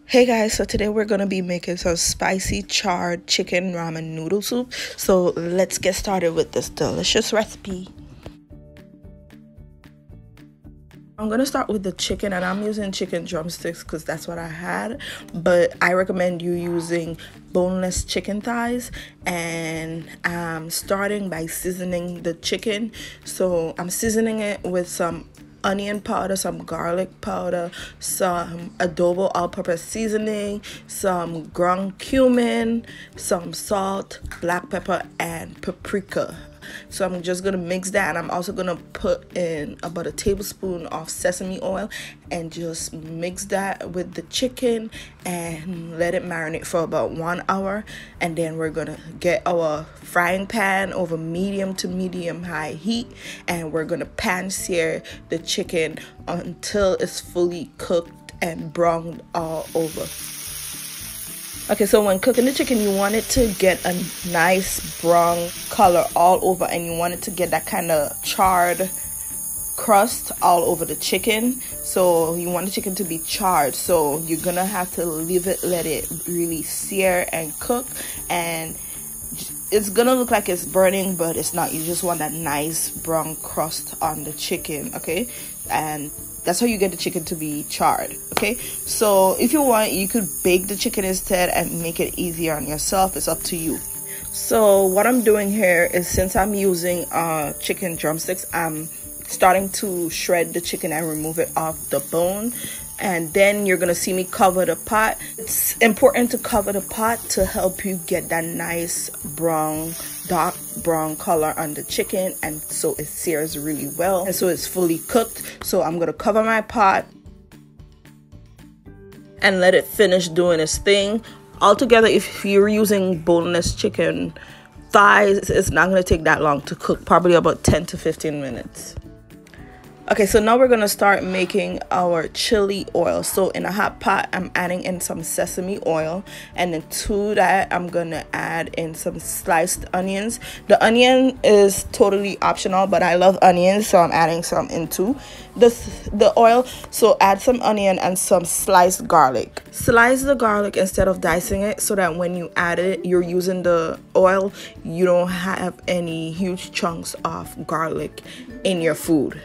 Hey guys, so today we're gonna be making some spicy charred chicken ramen noodle soup. So let's get started with this delicious recipe. I'm gonna start with the chicken, and I'm using chicken drumsticks because that's what I had, but I recommend you using boneless chicken thighs. And I'm starting by seasoning the chicken. So I'm seasoning it with some onion powder, some garlic powder, some adobo all-purpose seasoning, some ground cumin, some salt, black pepper, and paprika. So I'm just gonna mix that, and I'm also gonna put in about a tablespoon of sesame oil and just mix that with the chicken and let it marinate for about 1 hour. And then we're gonna get our frying pan over medium to medium high heat, and we're gonna pan sear the chicken until it's fully cooked and browned all over. Okay, so when cooking the chicken, you want it to get a nice brown color all over, and you want it to get that kind of charred crust all over the chicken. So you want the chicken to be charred, so you're gonna have to let it really sear and cook, and it's gonna look like it's burning, but it's not. You just want that nice brown crust on the chicken, okay? And that's how you get the chicken to be charred, okay? So if you want, you could bake the chicken instead and make it easier on yourself. It's up to you. So what I'm doing here is, since I'm using chicken drumsticks, I'm starting to shred the chicken and remove it off the bone. And then you're gonna see me cover the pot. It's important to cover the pot to help you get that nice brown, dark brown color on the chicken, and so it sears really well and so it's fully cooked. So I'm gonna cover my pot and let it finish doing its thing. Altogether, if you're using boneless chicken thighs, it's not gonna take that long to cook, probably about 10 to 15 minutes. Okay, so now we're gonna start making our chili oil. So in a hot pot, I'm adding in some sesame oil, and then to that I'm gonna add in some sliced onions. The onion is totally optional, but I love onions, so I'm adding some into the oil. So add some onion and some sliced garlic. Slice the garlic instead of dicing it, so that when you add it, you're using the oil, you don't have any huge chunks of garlic in your food.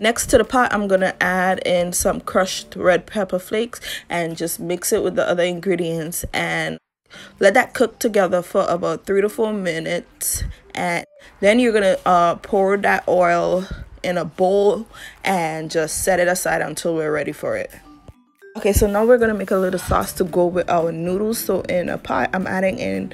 Next to the pot, I'm gonna add in some crushed red pepper flakes and just mix it with the other ingredients and let that cook together for about 3 to 4 minutes. And then you're gonna pour that oil in a bowl and just set it aside until we're ready for it. Okay, so now we're gonna make a little sauce to go with our noodles. So in a pot, I'm adding in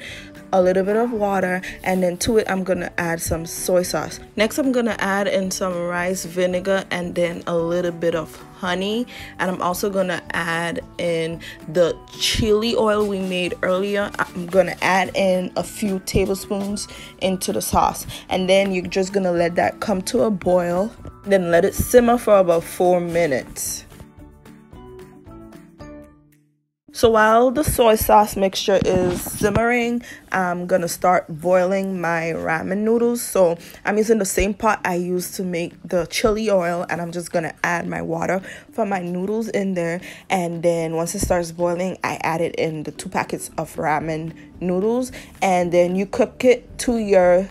a little bit of water, and then to it I'm gonna add some soy sauce. Next, I'm gonna add in some rice vinegar and then a little bit of honey, and I'm also gonna add in the chili oil we made earlier. I'm gonna add in a few tablespoons into the sauce, and then you're just gonna let that come to a boil, then let it simmer for about 4 minutes. So while the soy sauce mixture is simmering, I'm gonna start boiling my ramen noodles. So I'm using the same pot I used to make the chili oil, and I'm just gonna add my water for my noodles in there. And then once it starts boiling, I added in the 2 packets of ramen noodles, and then you cook it to your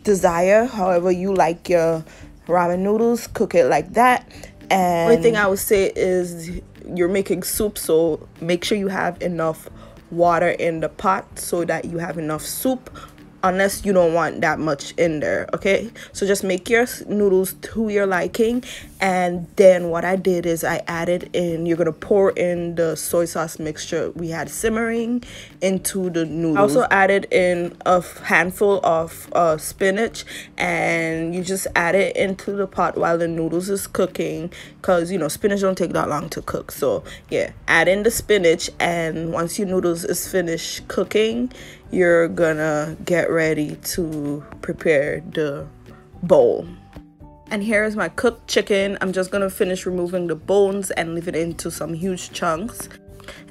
desire, however you like your ramen noodles. Cook it like that. And only thing I would say is, you're making soup, so make sure you have enough water in the pot so that you have enough soup, unless you don't want that much in there, okay? So just make your noodles to your liking. And then what I did is I added in, you're gonna pour in the soy sauce mixture we had simmering into the noodles. I also added in a handful of spinach, and you just add it into the pot while the noodles is cooking, because you know spinach don't take that long to cook. So yeah, add in the spinach, and once your noodles is finished cooking, you're gonna get ready to prepare the bowl. And here is my cooked chicken. I'm just gonna finish removing the bones and leave it into some huge chunks.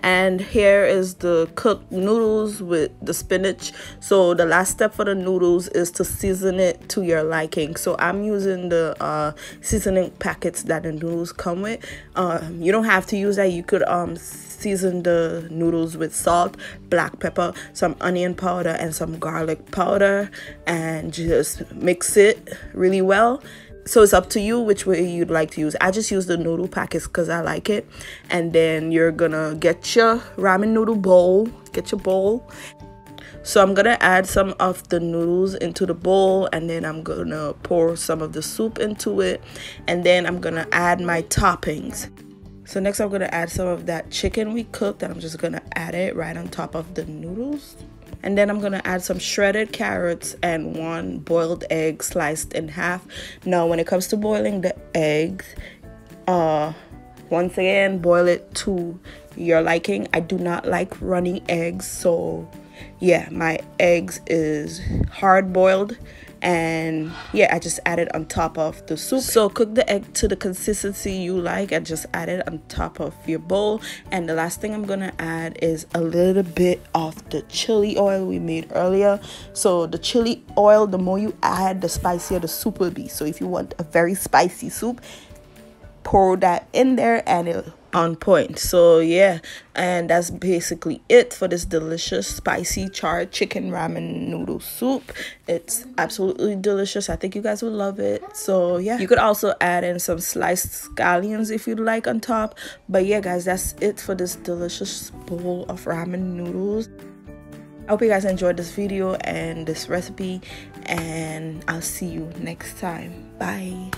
And here is the cooked noodles with the spinach. So the last step for the noodles is to season it to your liking. So I'm using the seasoning packets that the noodles come with. You don't have to use that. You could season the noodles with salt, black pepper, some onion powder, and some garlic powder, and just mix it really well. So it's up to you which way you'd like to use. I just use the noodle packets because I like it. And then you're gonna get your ramen noodle bowl. Get your bowl. So I'm gonna add some of the noodles into the bowl, and then I'm gonna pour some of the soup into it, and then I'm gonna add my toppings. So next I'm gonna add some of that chicken we cooked, and I'm just gonna add it right on top of the noodles. And then I'm gonna add some shredded carrots and 1 boiled egg sliced in half. Now when it comes to boiling the eggs, once again, boil it to your liking. I do not like runny eggs, so yeah, my eggs is hard boiled. And yeah, I just added on top of the soup. So cook the egg to the consistency you like and just add it on top of your bowl. And the last thing I'm gonna add is a little bit of the chili oil we made earlier. So the chili oil, the more you add, the spicier the soup will be. So if you want a very spicy soup, pour that in there and it'll on point. So yeah, and that's basically it for this delicious spicy charred chicken ramen noodle soup. It's absolutely delicious. I think you guys will love it. So yeah, you could also add in some sliced scallions if you'd like on top. But yeah guys, that's it for this delicious bowl of ramen noodles. I hope you guys enjoyed this video and this recipe, and I'll see you next time. Bye.